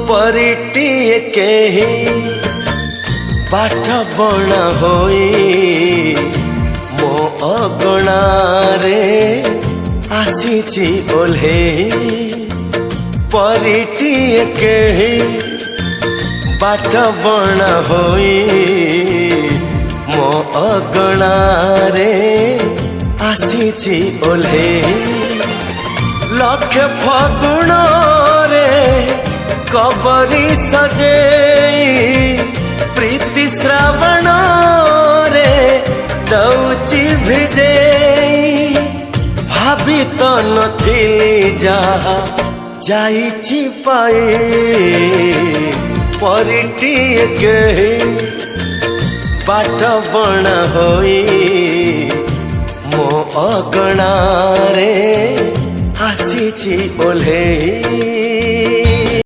परिटिए केही बाट बणा होई मो अगणारे आसीची ओल्हे परिटिए केही बाट बणा होई मो अगणारे आसीची ओल्हे लक्ष फगुण रे कबरी सजे प्रीति श्रावण रे दौची भिजे भाभी तो नथिली जहा जाइछि पाई परिटिए केही बाट बणा होई मो अगणारे आसीछि ओल्हे।